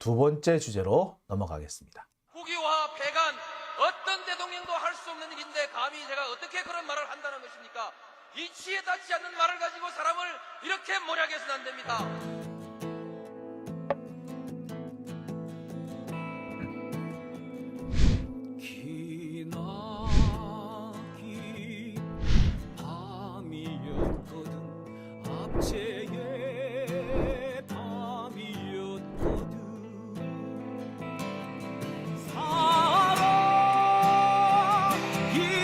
두 번째 주제로 넘어가겠습니다. 국유화 폐간 어떤 대통령도 할 수 없는 일인데 감히 제가 어떻게 그런 말을 한다는 것입니까? 이치에 닿지 않는 말을 가지고 사람을 이렇게 몰약해서는 안 됩니다. 기나긴 밤이었거든 압제의 밤이었거든 사랑이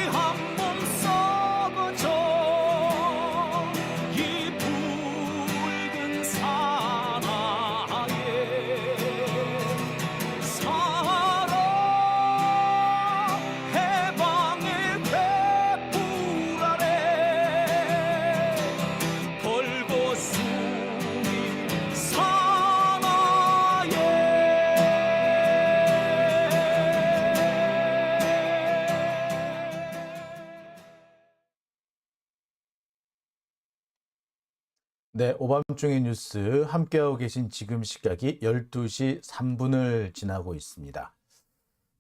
한 몸 썩어져 이 붉은 사나에 사랑 해방의 횃불 아래 걸고 숨이 네, 오밤중의 뉴스 함께하고 계신 지금 시각이 12시 3분을 지나고 있습니다.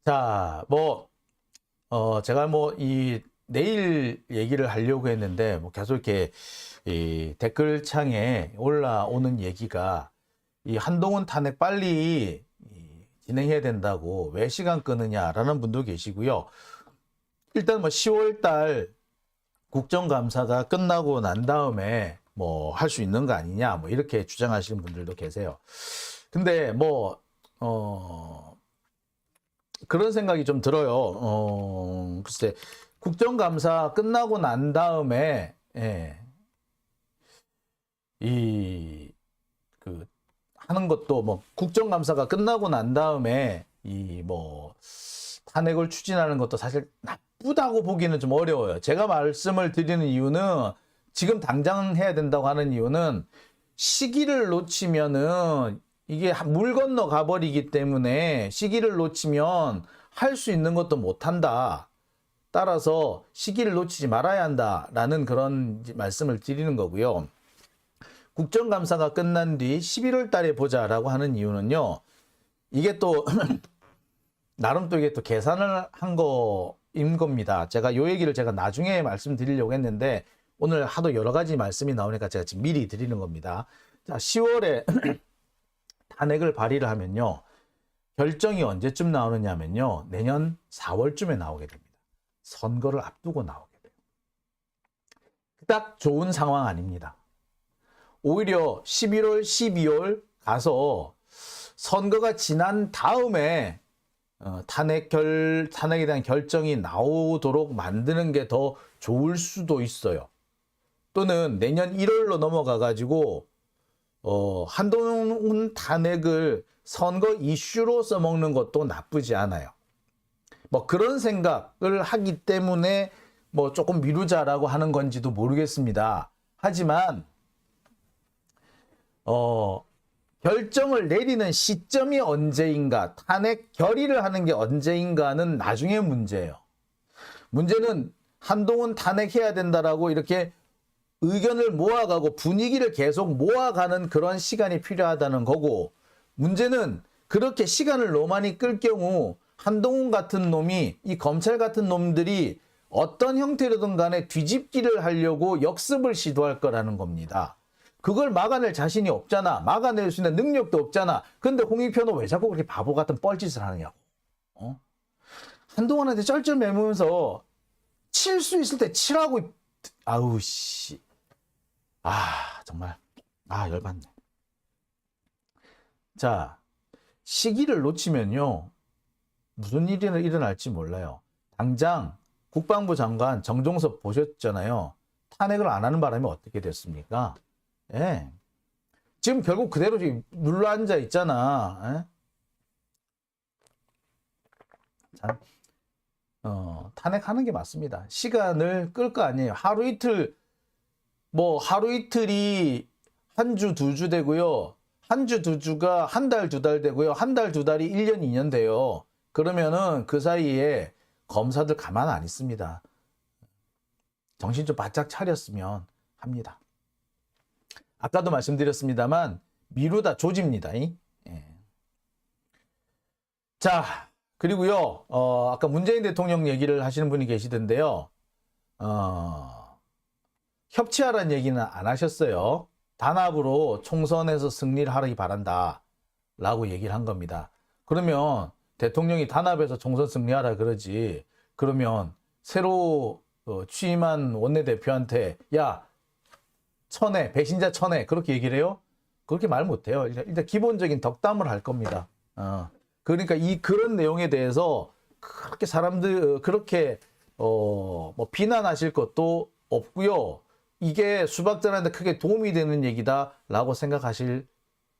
자, 제가 내일 얘기를 하려고 했는데, 계속 이렇게 이 댓글창에 올라오는 얘기가 이 한동훈 탄핵 빨리 진행해야 된다고 왜 시간 끄느냐라는 분도 계시고요. 일단 10월 달 국정감사가 끝나고 난 다음에 할 수 있는 거 아니냐 이렇게 주장하시는 분들도 계세요. 근데 그런 생각이 좀 들어요. 글쎄 국정감사 끝나고 난 다음에 하는 것도 국정감사가 끝나고 난 다음에 탄핵을 추진하는 것도 사실 나쁘다고 보기는 좀 어려워요. 제가 말씀을 드리는 이유는 지금 당장 해야 된다고 하는 이유는 시기를 놓치면은 이게 물 건너 가버리기 때문에 시기를 놓치면 할 수 있는 것도 못한다. 따라서 시기를 놓치지 말아야 한다라는 그런 말씀을 드리는 거고요. 국정감사가 끝난 뒤 11월 달에 보자라고 하는 이유는요. 이게 또 나름 또 이게 또 계산을 한 거인 겁니다. 제가 요 얘기를 제가 나중에 말씀드리려고 했는데 오늘 하도 여러 가지 말씀이 나오니까 제가 지금 미리 드리는 겁니다. 자, 10월에 탄핵을 발의를 하면요. 결정이 언제쯤 나오느냐 하면요. 내년 4월쯤에 나오게 됩니다. 선거를 앞두고 나오게 돼요. 딱 좋은 상황 아닙니다. 오히려 11월, 12월 가서 선거가 지난 다음에 탄핵에 대한 결정이 나오도록 만드는 게 더 좋을 수도 있어요. 또는 내년 1월로 넘어가가지고 한동훈 탄핵을 선거 이슈로 써먹는 것도 나쁘지 않아요. 그런 생각을 하기 때문에 조금 미루자라고 하는 건지도 모르겠습니다. 하지만 결정을 내리는 시점이 언제인가, 탄핵 결의를 하는 게 언제인가는 나중에 문제예요. 문제는 한동훈 탄핵해야 된다라고 이렇게 의견을 모아가고 분위기를 계속 모아가는 그런 시간이 필요하다는 거고, 문제는 그렇게 시간을 너무 많이 끌 경우 한동훈 같은 놈이, 이 검찰 같은 놈들이 어떤 형태로든 간에 뒤집기를 하려고 역습을 시도할 거라는 겁니다. 그걸 막아낼 자신이 없잖아. 막아낼 수 있는 능력도 없잖아. 근데 홍익표는 왜 자꾸 그렇게 바보 같은 뻘짓을 하느냐고. 한동훈한테 쩔쩔매면서 칠 수 있을 때 치라고. 아우 씨. 정말 열받네. 자, 시기를 놓치면요. 무슨 일이 일어날지 몰라요. 당장 국방부 장관 정종섭 보셨잖아요. 탄핵을 안 하는 바람에 어떻게 됐습니까? 예. 지금 결국 그대로 눌러 앉아 있잖아. 자, 탄핵하는 게 맞습니다. 시간을 끌 거 아니에요. 하루 이틀이 한 주, 두 주 되고요. 한 주, 두 주가 한 달, 두 달 되고요. 한 달, 두 달이 1년, 2년 돼요. 그러면은 그 사이에 검사들 가만 안 있습니다. 정신 좀 바짝 차렸으면 합니다. 아까도 말씀드렸습니다만 미루다 조집니다. 예. 자, 그리고요, 아까 문재인 대통령 얘기를 하시는 분이 계시던데요. 협치하라는 얘기는 안 하셨어요. 단합으로 총선에서 승리를 하기 바란다. 라고 얘기를 한 겁니다. 그러면 대통령이 단합해서 총선 승리하라 그러지. 그러면 새로 취임한 원내대표한테 야, 천해, 배신자 천해 그렇게 얘기를 해요? 그렇게 말 못해요. 일단 기본적인 덕담을 할 겁니다. 그러니까 그런 내용에 대해서 그렇게 사람들 그렇게 뭐 비난하실 것도 없고요. 이게 수박자한테 크게 도움이 되는 얘기다라고 생각하실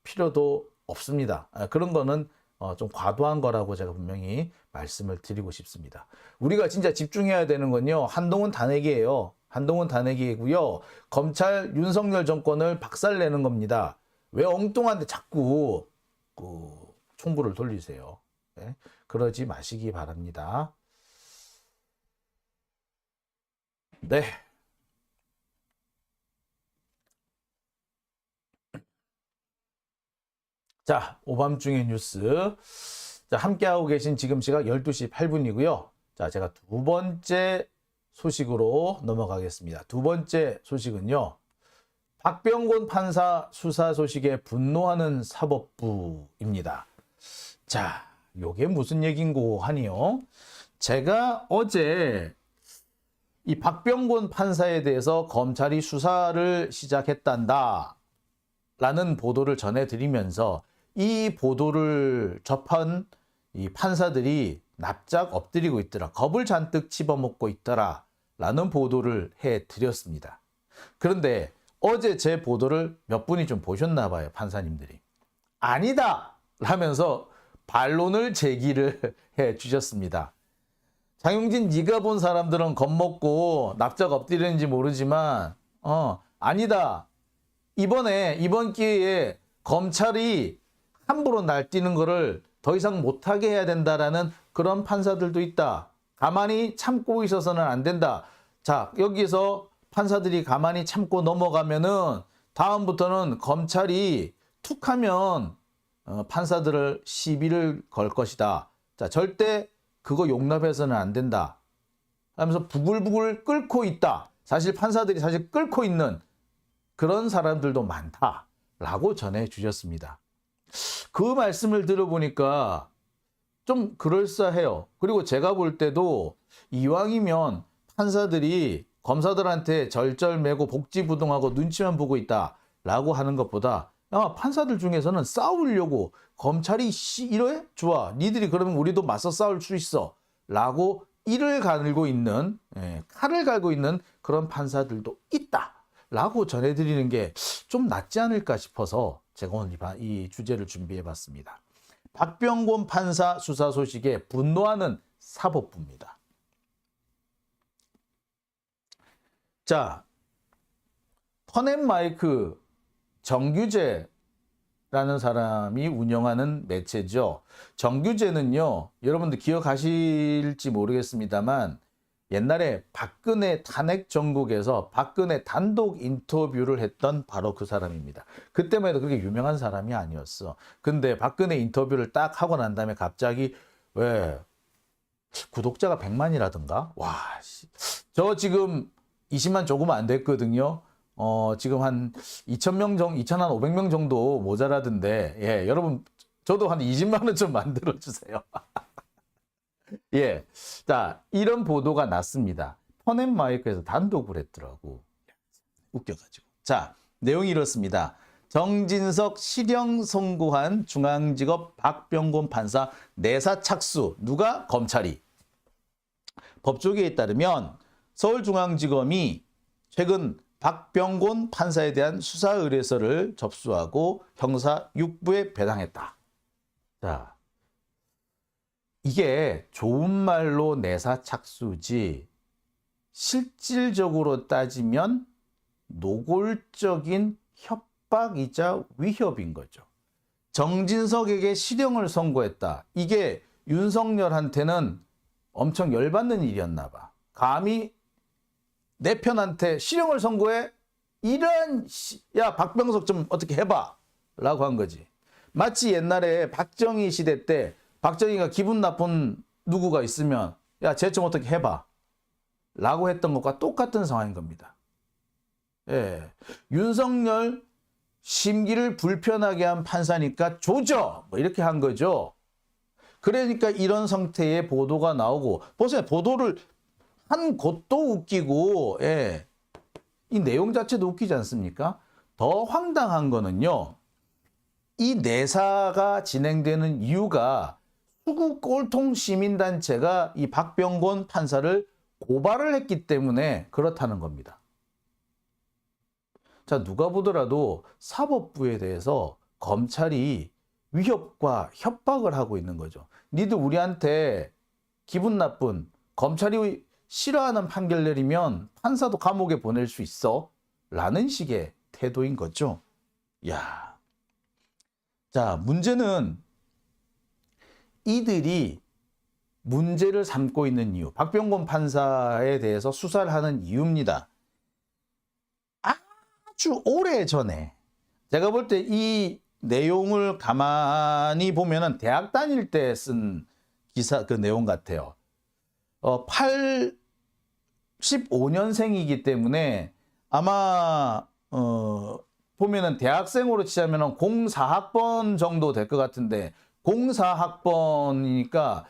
필요도 없습니다. 그런 거는 좀 과도한 거라고 제가 분명히 말씀을 드리고 싶습니다. 우리가 진짜 집중해야 되는 건요. 한동훈 탄핵이에요. 한동훈 탄핵이고요. 검찰 윤석열 정권을 박살내는 겁니다. 왜 엉뚱한데 자꾸 총구를 돌리세요. 네? 그러지 마시기 바랍니다. 네. 자, 오밤중의 뉴스. 자, 함께하고 계신 지금 시각 12시 8분이고요. 자, 제가 두 번째 소식으로 넘어가겠습니다. 두 번째 소식은요. 박병곤 판사 수사 소식에 분노하는 사법부입니다. 자, 요게 무슨 얘긴고 하니요. 제가 어제 이 박병곤 판사에 대해서 검찰이 수사를 시작했단다 라는 보도를 전해드리면서 이 보도를 접한 이 판사들이 납작 엎드리고 있더라. 겁을 잔뜩 집어먹고 있더라. 라는 보도를 해드렸습니다. 그런데 어제 제 보도를 몇 분이 좀 보셨나 봐요. 판사님들이. 아니다! 라면서 반론을 제기를 해주셨습니다. 장용진 네가 본 사람들은 겁먹고 납작 엎드리는지 모르지만 아니다. 이번 기회에 검찰이 함부로 날뛰는 거를 더 이상 못하게 해야 된다라는 그런 판사들도 있다. 가만히 참고 있어서는 안 된다. 자, 여기서 판사들이 가만히 참고 넘어가면은 다음부터는 검찰이 툭 하면 판사들을 시비를 걸 것이다. 자, 절대 그거 용납해서는 안 된다. 하면서 부글부글 끓고 있다. 사실 판사들이 사실 끓고 있는 그런 사람들도 많다라고 전해 주셨습니다. 그 말씀을 들어보니까 좀 그럴싸해요. 그리고 제가 볼 때도 이왕이면 판사들이 검사들한테 절절매고 복지부동하고 눈치만 보고 있다라고 하는 것보다 판사들 중에서는 싸우려고 검찰이 이래? 좋아. 니들이 그러면 우리도 맞서 싸울 수 있어. 라고 칼을 갈고 있는 그런 판사들도 있다. 라고 전해드리는 게 좀 낫지 않을까 싶어서 제가 오늘 이 주제를 준비해봤습니다. 박병곤 판사 수사 소식에 분노하는 사법부입니다. 자, 터넷마이크 정규재라는 사람이 운영하는 매체죠. 정규재는요, 여러분들 기억하실지 모르겠습니다만 옛날에 박근혜 탄핵 전국에서 박근혜 단독 인터뷰를 했던 바로 그 사람입니다. 그때만 해도 그렇게 유명한 사람이 아니었어. 근데 박근혜 인터뷰를 딱 하고 난 다음에 갑자기 왜 구독자가 100만이라든가? 와, 저 지금 20만 조금 안 됐거든요. 지금 한 2,500명 정도 모자라던데, 예, 여러분, 저도 한 20만 원 좀 만들어주세요. 예. 자, 이런 보도가 났습니다. 터넷마이크에서 단독을 했더라고. 웃겨가지고. 자, 내용이 이렇습니다. 정진석 실형 선고한 중앙지법 박병곤 판사 내사 착수. 누가? 검찰이. 법조계에 따르면 서울중앙지검이 최근 박병곤 판사에 대한 수사 의뢰서를 접수하고 형사 6부에 배당했다. 자, 이게 좋은 말로 내사 착수지 실질적으로 따지면 노골적인 협박이자 위협인 거죠. 정진석에게 실형을 선고했다. 이게 윤석열한테는 엄청 열받는 일이었나 봐. 감히 내 편한테 실형을 선고해? 야, 박병석 좀 어떻게 해봐 라고 한 거지. 마치 옛날에 박정희 시대 때 박정희가 기분 나쁜 누구가 있으면 야, 쟤 좀 어떻게 해봐 라고 했던 것과 똑같은 상황인 겁니다. 예. 윤석열 심기를 불편하게 한 판사니까 조져! 뭐 이렇게 한 거죠. 그러니까 이런 상태의 보도가 나오고, 보세요. 보도를 한 곳도 웃기고, 예. 이 내용 자체도 웃기지 않습니까? 더 황당한 거는요, 이 내사가 진행되는 이유가 수구 꼴통 시민단체가 이 박병곤 판사를 고발을 했기 때문에 그렇다는 겁니다. 자, 누가 보더라도 사법부에 대해서 검찰이 위협과 협박을 하고 있는 거죠. 니들 우리한테 기분 나쁜, 검찰이 싫어하는 판결 내리면 판사도 감옥에 보낼 수 있어 라는 식의 태도인 거죠. 야, 자, 문제는 이들이 문제를 삼고 있는 이유, 박병곤 판사에 대해서 수사를 하는 이유입니다. 아주 오래 전에, 제가 볼 때 이 내용을 가만히 보면은 대학 다닐 때 쓴 기사 그 내용 같아요. 85년생이기 때문에 아마 보면은 대학생으로 치자면은 04학번 정도 될 것 같은데, 04학번이니까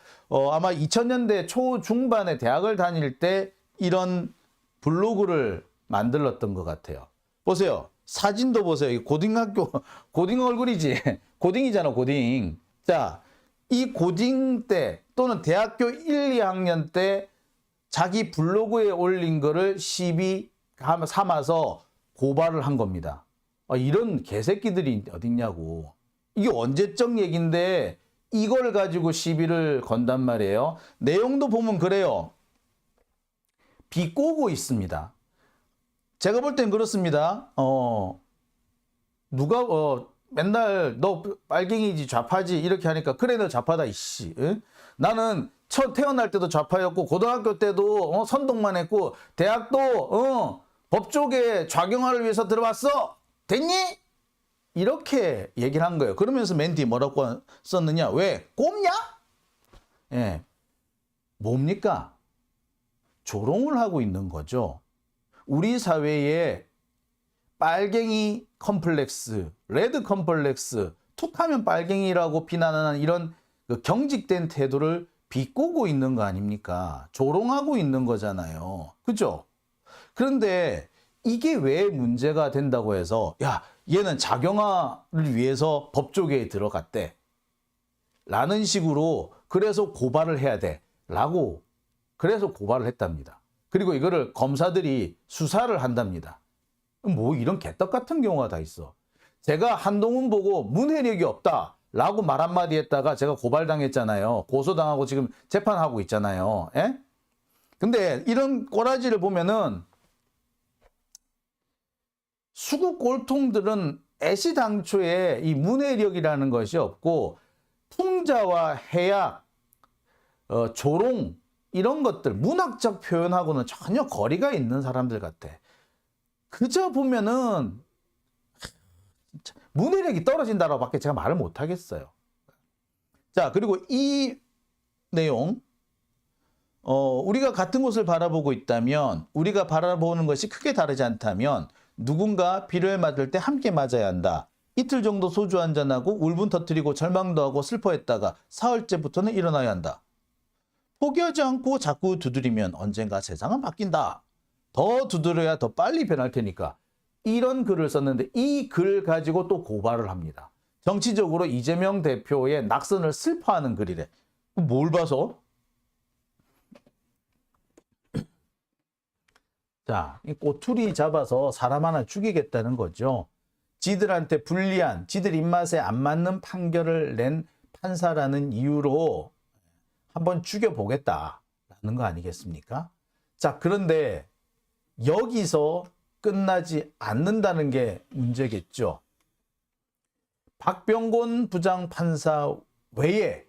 아마 2000년대 초중반에 대학을 다닐 때 이런 블로그를 만들었던 것 같아요. 보세요. 사진도 보세요. 이 고딩학교, 고딩 얼굴이지. 고딩이잖아, 고딩. 자, 이 고딩 때 또는 대학교 1, 2학년 때 자기 블로그에 올린 거를 시비 삼아서 고발을 한 겁니다. 이런 개새끼들이 어딨냐고. 이게 언제적 얘기인데 이걸 가지고 시비를 건단 말이에요. 내용도 보면 그래요. 비꼬고 있습니다. 제가 볼 땐 그렇습니다. 누가 맨날 너 빨갱이지 좌파지 이렇게 하니까 그래 너 좌파다 이씨. 응? 나는 첫 태어날 때도 좌파였고 고등학교 때도 선동만 했고 대학도 법조계 좌경화를 위해서 들어왔어. 됐니? 이렇게 얘기를 한 거예요. 그러면서 맨 뒤에 뭐라고 썼느냐? 왜? 꼽냐? 예. 뭡니까? 조롱을 하고 있는 거죠. 우리 사회에 빨갱이 컴플렉스, 레드 컴플렉스, 툭하면 빨갱이라고 비난하는 이런 그 경직된 태도를 비꼬고 있는 거 아닙니까? 조롱하고 있는 거잖아요. 그죠? 그런데 이게 왜 문제가 된다고 해서 야, 얘는 자경화를 위해서 법조계에 들어갔대 라는 식으로 그래서 고발을 해야 돼 라고 그래서 고발을 했답니다. 그리고 이거를 검사들이 수사를 한답니다. 뭐 이런 개떡 같은 경우가 다 있어. 제가 한동훈 보고 문해력이 없다 라고 말 한마디 했다가 제가 고발당했잖아요. 고소당하고 지금 재판하고 있잖아요. 예? 근데 이런 꼬라지를 보면은 수구 꼴통들은 애시당초에 이 문해력이라는 것이 없고 풍자와 해악, 조롱 이런 것들 문학적 표현하고는 전혀 거리가 있는 사람들 같아. 그저 보면은 문해력이 떨어진다라고 밖에 제가 말을 못 하겠어요. 자, 그리고 이 내용 우리가 같은 곳을 바라보고 있다면, 우리가 바라보는 것이 크게 다르지 않다면 누군가 비를 맞을 때 함께 맞아야 한다. 이틀 정도 소주 한잔하고 울분 터뜨리고 절망도 하고 슬퍼했다가 사흘째부터는 일어나야 한다. 포기하지 않고 자꾸 두드리면 언젠가 세상은 바뀐다. 더 두드려야 더 빨리 변할 테니까. 이런 글을 썼는데 이 글 가지고 또 고발을 합니다. 정치적으로 이재명 대표의 낙선을 슬퍼하는 글이래. 뭘 봐서? 자, 이 꼬투리 잡아서 사람 하나 죽이겠다는 거죠. 지들한테 불리한, 지들 입맛에 안 맞는 판결을 낸 판사라는 이유로 한번 죽여보겠다라는 거 아니겠습니까? 자, 그런데 여기서 끝나지 않는다는 게 문제겠죠. 박병곤 부장판사 외에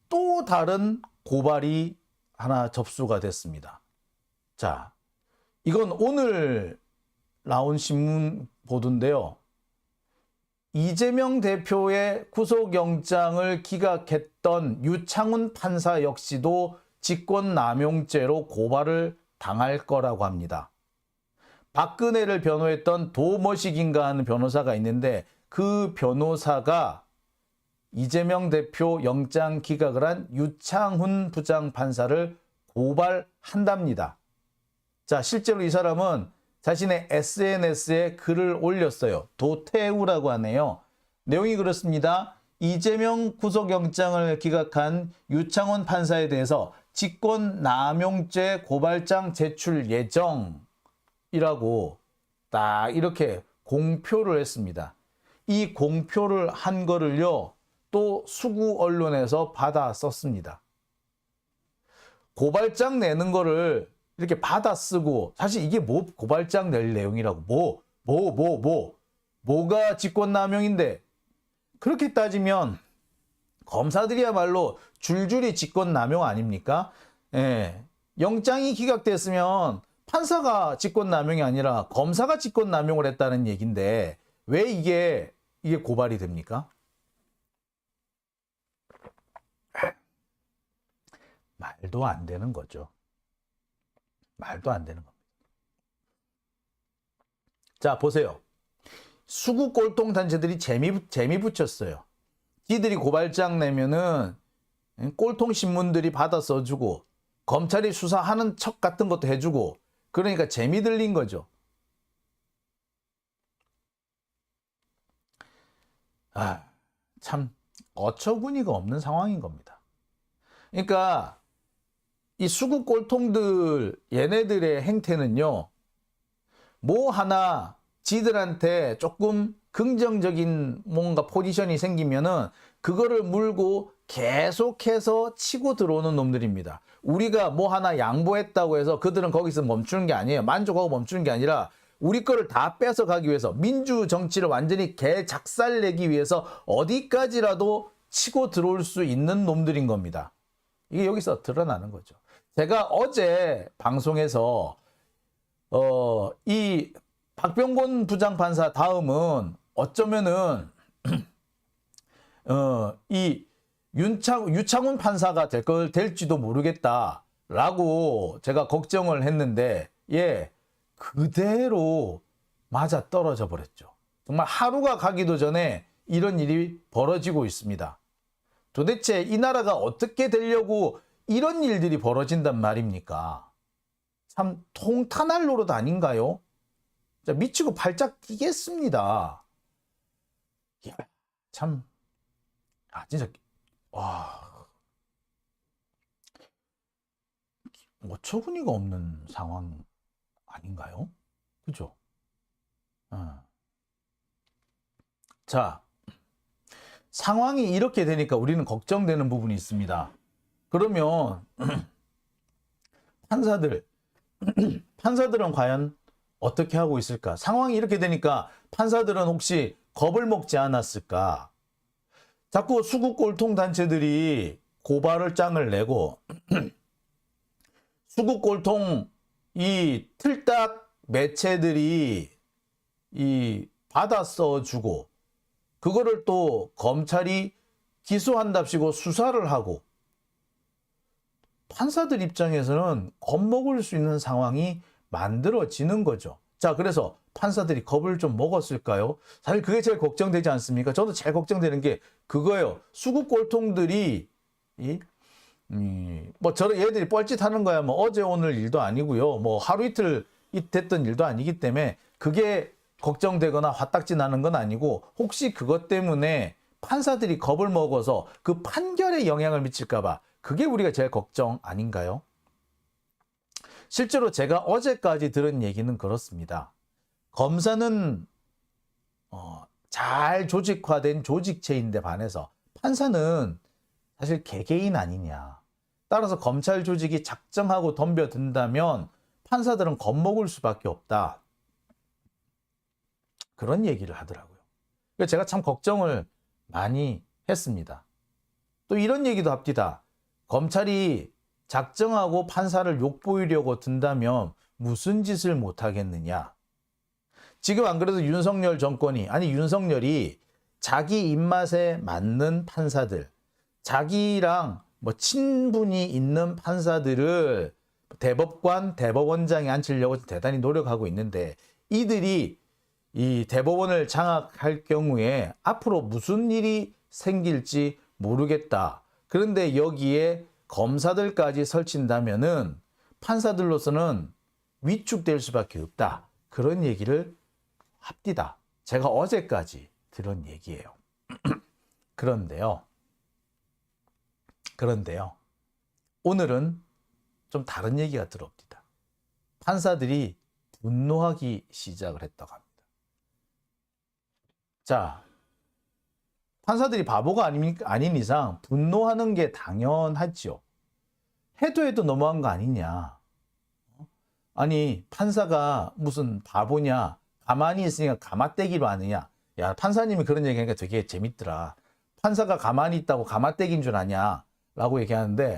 또 다른 고발이 하나 접수가 됐습니다. 자, 이건 오늘 나온 신문 보도인데요. 이재명 대표의 구속영장을 기각했던 유창훈 판사 역시도 직권남용죄로 고발을 당할 거라고 합니다. 박근혜를 변호했던 도머식인가 하는 변호사가 있는데 그 변호사가 이재명 대표 영장 기각을 한 유창훈 부장판사를 고발한답니다. 자, 실제로 이 사람은 자신의 SNS에 글을 올렸어요. 도태우라고 하네요. 내용이 그렇습니다. 이재명 구속영장을 기각한 유창훈 판사에 대해서 직권남용죄 고발장 제출 예정이라고 딱 이렇게 공표를 했습니다. 이 공표를 한 거를요, 또 수구 언론에서 받아 썼습니다. 고발장 내는 거를 이렇게 받아 쓰고, 사실 이게 뭐 고발장 낼 내용이라고, 뭐가 직권남용인데, 그렇게 따지면 검사들이야말로 줄줄이 직권남용 아닙니까? 예. 영장이 기각됐으면 판사가 직권남용이 아니라 검사가 직권남용을 했다는 얘기인데 왜 이게 고발이 됩니까? 말도 안 되는 거죠. 말도 안 되는 겁니다. 자, 보세요. 수구 꼴통 단체들이 재미 붙였어요. 지들이 고발장 내면은 꼴통 신문들이 받아 써주고 검찰이 수사하는 척 같은 것도 해주고, 그러니까 재미 들린 거죠. 참 어처구니가 없는 상황인 겁니다. 그러니까 이 수구 꼴통들 얘네들의 행태는요, 뭐 하나 지들한테 조금 긍정적인 뭔가 포지션이 생기면은 그거를 물고 계속해서 치고 들어오는 놈들입니다. 우리가 뭐 하나 양보했다고 해서 그들은 거기서 멈추는 게 아니에요. 만족하고 멈추는 게 아니라 우리 거를 다 뺏어가기 위해서, 민주 정치를 완전히 개작살내기 위해서 어디까지라도 치고 들어올 수 있는 놈들인 겁니다. 이게 여기서 드러나는 거죠. 제가 어제 방송에서 이 박병곤 부장판사 다음은 어쩌면은 이 유창훈 판사가 될지도 모르겠다라고 제가 걱정을 했는데, 예, 그대로 맞아 떨어져 버렸죠. 정말 하루가 가기도 전에 이런 일이 벌어지고 있습니다. 도대체 이 나라가 어떻게 되려고 이런 일들이 벌어진단 말입니까? 참 통탄할 노릇 아닌가요? 미치고 발작 뛰겠습니다. 참, 진짜, 어처구니가 없는 상황 아닌가요? 그죠? 자, 상황이 이렇게 되니까 우리는 걱정되는 부분이 있습니다. 그러면 판사들은 과연 어떻게 하고 있을까? 상황이 이렇게 되니까 판사들은 혹시 겁을 먹지 않았을까? 자꾸 수구 꼴통 단체들이 고발을 짱을 내고 수구 꼴통 이 틀딱 매체들이 이 받아 써주고, 그거를 또 검찰이 기소한답시고 수사를 하고, 판사들 입장에서는 겁먹을 수 있는 상황이 만들어지는 거죠. 자, 그래서 판사들이 겁을 좀 먹었을까요? 사실 그게 제일 걱정되지 않습니까? 저도 제일 걱정되는 게 그거예요. 수구 꼴통들이 뭐 저런 얘들이 뻘짓하는 거야. 뭐 어제 오늘 일도 아니고요. 뭐 하루 이틀 됐던 일도 아니기 때문에 그게 걱정되거나 화딱지 나는 건 아니고, 혹시 그것 때문에 판사들이 겁을 먹어서 그 판결에 영향을 미칠까 봐, 그게 우리가 제일 걱정 아닌가요? 실제로 제가 어제까지 들은 얘기는 그렇습니다. 검사는 잘 조직화된 조직체인데 반해서 판사는 사실 개개인 아니냐. 따라서 검찰 조직이 작정하고 덤벼든다면 판사들은 겁먹을 수밖에 없다. 그런 얘기를 하더라고요. 그래서 제가 참 걱정을 많이 했습니다. 또 이런 얘기도 합디다. 검찰이 작정하고 판사를 욕보이려고 든다면 무슨 짓을 못하겠느냐. 지금 안 그래도 윤석열이 자기 입맛에 맞는 판사들, 자기랑 뭐 친분이 있는 판사들을 대법관, 대법원장에 앉히려고 대단히 노력하고 있는데, 이들이 이 대법원을 장악할 경우에 앞으로 무슨 일이 생길지 모르겠다. 그런데 여기에 검사들까지 설친다면은 판사들로서는 위축될 수밖에 없다. 그런 얘기를 합디다. 제가 어제까지 들은 얘기예요. 그런데요. 오늘은 좀 다른 얘기가 들어옵니다. 판사들이 분노하기 시작을 했다고 합니다. 자, 판사들이 바보가 아닌 이상 분노하는 게 당연하죠. 해도 너무한 거 아니냐. 아니, 판사가 무슨 바보냐. 가만히 있으니까 가마떼기로 하느냐. 야, 판사님이 그런 얘기하니까 되게 재밌더라. 판사가 가만히 있다고 가마떼기인 줄 아냐. 라고 얘기하는데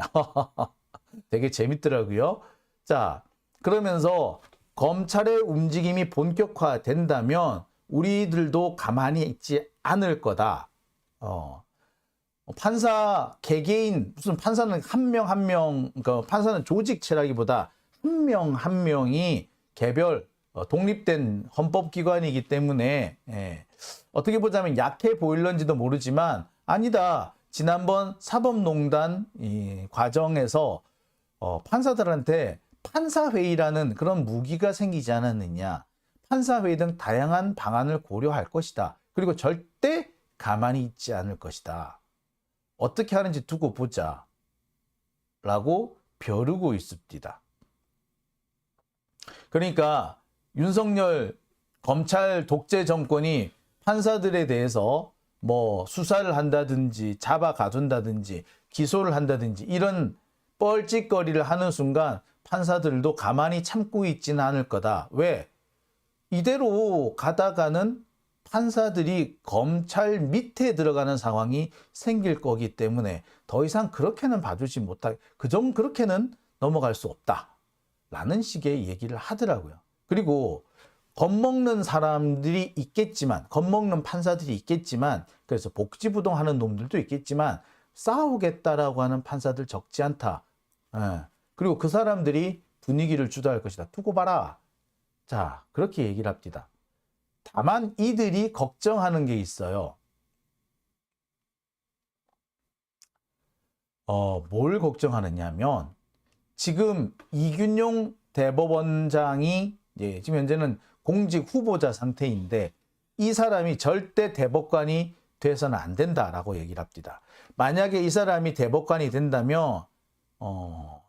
되게 재밌더라고요. 자, 그러면서 검찰의 움직임이 본격화된다면 우리들도 가만히 있지 않을 거다. 판사 개개인, 무슨 판사는 한 명 한 명, 그러니까 판사는 조직체라기보다 한 명 한 명이 개별 독립된 헌법기관이기 때문에 어떻게 보자면 약해 보일런지도 모르지만 아니다. 지난번 사법농단 이 과정에서 판사들한테 판사회의라는 그런 무기가 생기지 않았느냐. 판사회의 등 다양한 방안을 고려할 것이다. 그리고 절대 가만히 있지 않을 것이다. 어떻게 하는지 두고 보자. 라고 벼르고 있습니다. 그러니까 윤석열 검찰 독재 정권이 판사들에 대해서 뭐 수사를 한다든지 잡아가둔다든지 기소를 한다든지 이런 뻘짓거리를 하는 순간 판사들도 가만히 참고 있지는 않을 거다. 왜? 이대로 가다가는 판사들이 검찰 밑에 들어가는 상황이 생길 거기 때문에 더 이상 그렇게는 봐주지 못할, 그렇게는 넘어갈 수 없다. 라는 식의 얘기를 하더라고요. 그리고 겁먹는 사람들이 있겠지만, 겁먹는 판사들이 있겠지만, 그래서 복지부동 하는 놈들도 있겠지만, 싸우겠다라고 하는 판사들 적지 않다. 그리고 그 사람들이 분위기를 주도할 것이다. 두고 봐라. 자, 그렇게 얘기를 합니다. 다만 이들이 걱정하는 게 있어요. 뭘 걱정하느냐면, 지금 이균용 대법원장이 지금 현재는 공직 후보자 상태인데 이 사람이 절대 대법관이 돼서는 안 된다라고 얘기를 합니다. 만약에 이 사람이 대법관이 된다면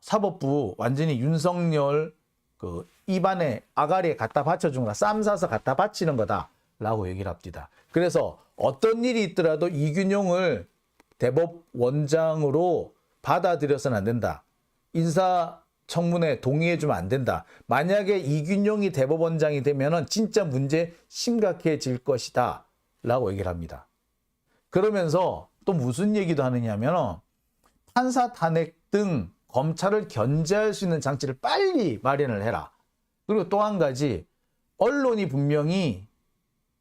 사법부 완전히 윤석열 그 입안에 아가리에 갖다 받쳐준 거다. 쌈 싸서 갖다 바치는 거다라고 얘기를 합니다. 그래서 어떤 일이 있더라도 이균용을 대법원장으로 받아들여서는 안 된다. 인사청문회 동의해주면 안 된다. 만약에 이균용이 대법원장이 되면은 진짜 문제 심각해질 것이다. 라고 얘기를 합니다. 그러면서 또 무슨 얘기도 하느냐면 판사 탄핵 등 검찰을 견제할 수 있는 장치를 빨리 마련을 해라. 그리고 또 한 가지, 언론이 분명히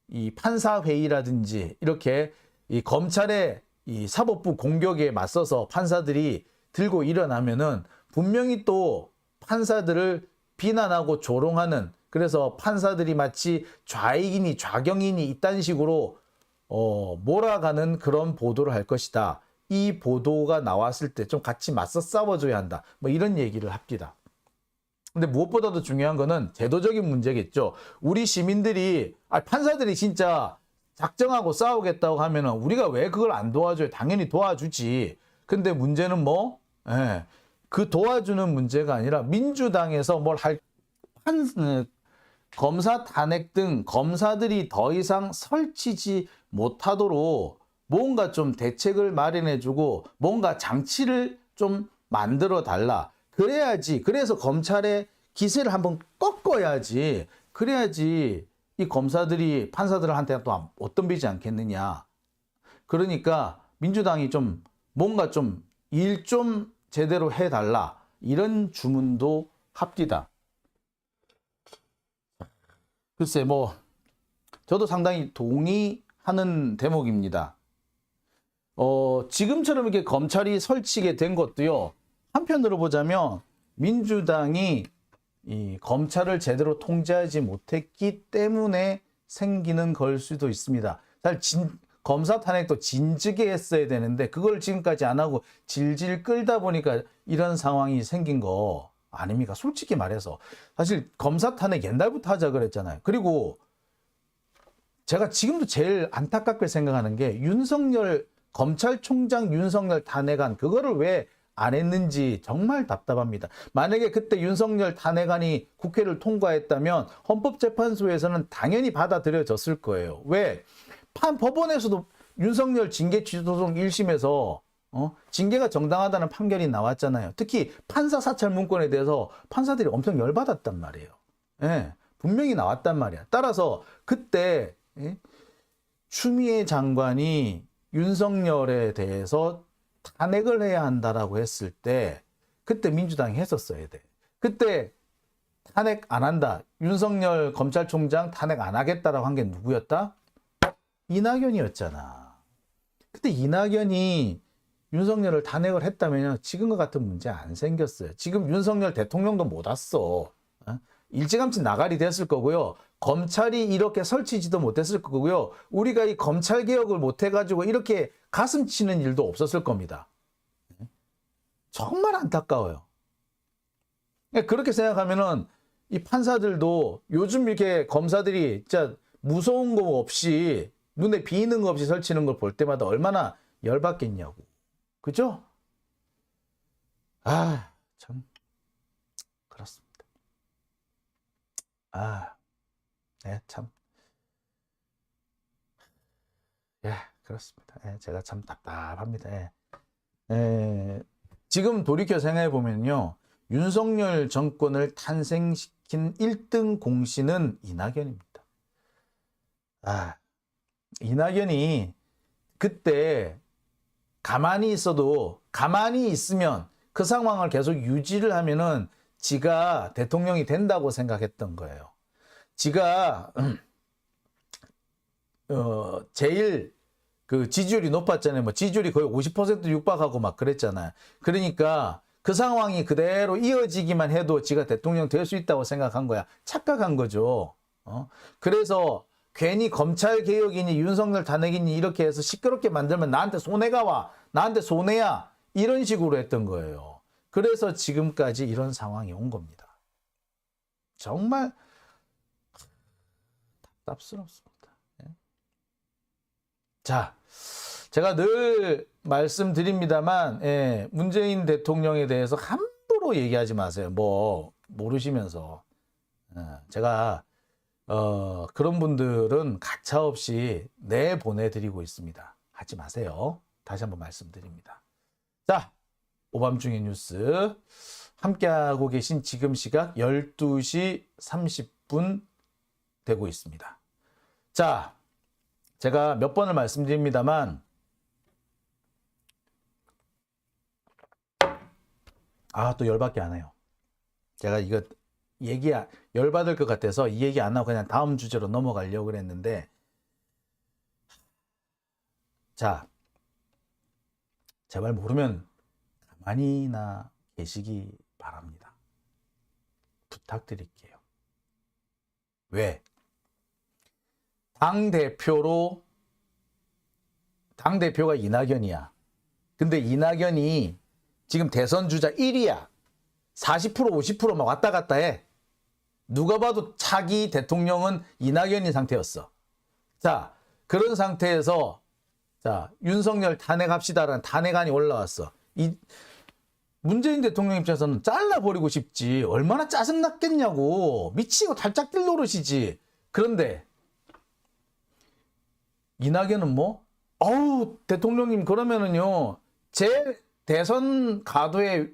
이 판사회의라든지 이렇게 이 검찰의 이 사법부 공격에 맞서서 판사들이 들고 일어나면은 분명히 또 판사들을 비난하고 조롱하는, 그래서 판사들이 마치 좌익이니 좌경이니 이딴 식으로 몰아가는 그런 보도를 할 것이다. 이 보도가 나왔을 때 좀 같이 맞서 싸워줘야 한다. 뭐 이런 얘기를 합니다. 근데 무엇보다도 중요한 거는 제도적인 문제겠죠. 우리 시민들이, 판사들이 진짜 작정하고 싸우겠다고 하면은 우리가 왜 그걸 안 도와줘요? 당연히 도와주지. 근데 문제는 그 도와주는 문제가 아니라 민주당에서 뭘 할, 검사 탄핵 등 검사들이 더 이상 설치지 못하도록 뭔가 좀 대책을 마련해주고 뭔가 장치를 좀 만들어 달라. 그래야지. 그래서 검찰의 기세를 한번 꺾어야지. 그래야지 이 검사들이 판사들한테 또 못 덤비지 않겠느냐. 그러니까 민주당이 좀 뭔가 좀 일 좀 제대로 해달라. 이런 주문도 합디다. 글쎄 저도 상당히 동의합니다. 하는 대목입니다. 지금처럼 이렇게 검찰이 설치게 된 것도요, 한편으로 보자면 민주당이 이 검찰을 제대로 통제하지 못했기 때문에 생기는 걸 수도 있습니다. 사실 검사 탄핵도 진즉에 했어야 되는데 그걸 지금까지 안 하고 질질 끌다 보니까 이런 상황이 생긴 거 아닙니까? 솔직히 말해서. 사실 검사 탄핵 옛날부터 하자 그랬잖아요. 그리고 제가 지금도 제일 안타깝게 생각하는 게 검찰총장 윤석열 탄핵안 그거를 왜 안 했는지 정말 답답합니다. 만약에 그때 윤석열 탄핵안이 국회를 통과했다면 헌법재판소에서는 당연히 받아들여졌을 거예요. 왜? 법원에서도 윤석열 징계취소소송 1심에서 징계가 정당하다는 판결이 나왔잖아요. 특히 판사 사찰 문건에 대해서 판사들이 엄청 열받았단 말이에요. 예, 분명히 나왔단 말이야. 따라서 그때 추미애 장관이 윤석열에 대해서 탄핵을 해야 한다라고 했을 때 그때 민주당이 했었어야 돼. 그때 탄핵 안 한다. 윤석열 검찰총장 탄핵 안 하겠다라고 한 게 누구였다? 이낙연이었잖아. 그때 이낙연이 윤석열을 탄핵을 했다면 지금과 같은 문제 안 생겼어요. 지금 윤석열 대통령도 못 왔어. 일찌감치 나가리 됐을 거고요. 검찰이 이렇게 설치지도 못했을 거고요. 우리가 이 검찰 개혁을 못 해가지고 이렇게 가슴 치는 일도 없었을 겁니다. 정말 안타까워요. 그렇게 생각하면은 이 판사들도 요즘 이렇게 검사들이 진짜 무서운 거 없이 눈에 비이는 거 없이 설치는 걸 볼 때마다 얼마나 열받겠냐고. 그죠? 아, 참 그렇습니다. 네, 참. 예, 그렇습니다. 예, 제가 참 답답합니다. 지금 돌이켜 생각해 보면요. 윤석열 정권을 탄생시킨 1등 공신은 이낙연입니다. 이낙연이 그때 가만히 있으면 그 상황을 계속 유지를 하면은 지가 대통령이 된다고 생각했던 거예요. 지가 제일 그 지지율이 높았잖아요. 뭐 지지율이 거의 50% 육박하고 막 그랬잖아요. 그러니까 그 상황이 그대로 이어지기만 해도 지가 대통령 될 수 있다고 생각한 거야. 착각한 거죠. 그래서 괜히 검찰 개혁이니 윤석열 탄핵이니 이렇게 해서 시끄럽게 만들면 나한테 손해가 와. 나한테 손해야. 이런 식으로 했던 거예요. 그래서 지금까지 이런 상황이 온 겁니다. 정말 답답스럽습니다. 자, 제가 늘 말씀드립니다만, 문재인 대통령에 대해서 함부로 얘기하지 마세요. 뭐 모르시면서. 제가 그런 분들은 가차없이 내보내드리고 있습니다. 하지 마세요. 다시 한번 말씀드립니다. 자, 오밤중의 뉴스 함께하고 계신 지금 시각 12시 30분 되고 있습니다. 자, 제가 몇 번을 말씀드립니다만 또 열받게 안 해요. 제가 이거 열받을 것 같아서 이 얘기 안 하고 그냥 다음 주제로 넘어가려고 그랬는데, 자, 제발 모르면 가만히나 계시기 바랍니다. 부탁드릴게요. 왜? 당대표가 이낙연이야. 근데 이낙연이 지금 대선 주자 1위야. 40% 50% 막 왔다 갔다 해. 누가 봐도 차기 대통령은 이낙연인 상태였어. 자, 그런 상태에서 자, 윤석열 탄핵합시다라는 탄핵안이 올라왔어. 문재인 대통령 입장에서는 잘라버리고 싶지. 얼마나 짜증났겠냐고. 미치고 달짝 뛸 노릇이지. 그런데 이낙연은 뭐? 대통령님 그러면은요. 제 대선 가도에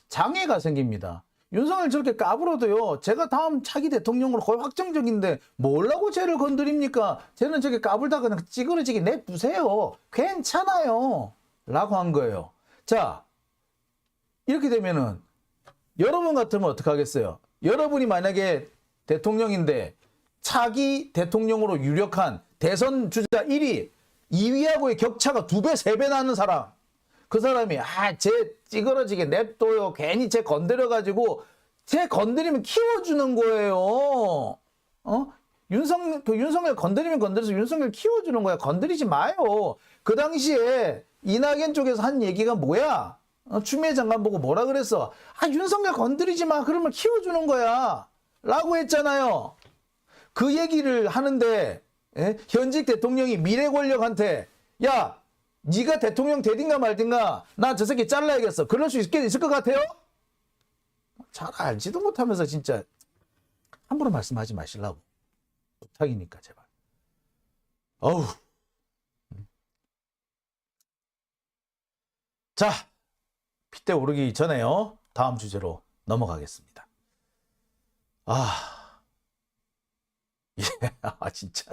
장애가 생깁니다. 윤석열 저렇게 까불어도요. 제가 다음 차기 대통령으로 거의 확정적인데 뭐라고 쟤를 건드립니까? 쟤는 저렇게 까불다 그냥 찌그러지게 내두세요. 괜찮아요. 라고 한 거예요. 자, 이렇게 되면은 여러분 같으면 어떡하겠어요? 여러분이 만약에 대통령인데 차기 대통령으로 유력한 대선 주자 1위, 2위하고의 격차가 2배, 3배 나는 사람. 그 사람이 쟤 찌그러지게 냅둬요. 괜히 쟤 건드려가지고 쟤 건드리면 키워주는 거예요. 윤석열 건드리면 건드려서 윤석열 키워주는 거야. 건드리지 마요. 그 당시에 이낙연 쪽에서 한 얘기가 뭐야? 추미애 장관 보고 뭐라 그랬어? 윤석열 건드리지 마. 그러면 키워주는 거야. 라고 했잖아요. 그 얘기를 하는데 현직 대통령이 미래 권력한테 야, 네가 대통령 되든가 말든가 나 저 새끼 잘라야겠어. 그럴 수 있을 것 같아요? 잘 알지도 못하면서 진짜 함부로 말씀하지 마시려고. 부탁이니까 제발. 어우. 자, 핏대 오르기 전에요. 다음 주제로 넘어가겠습니다. 예, 진짜.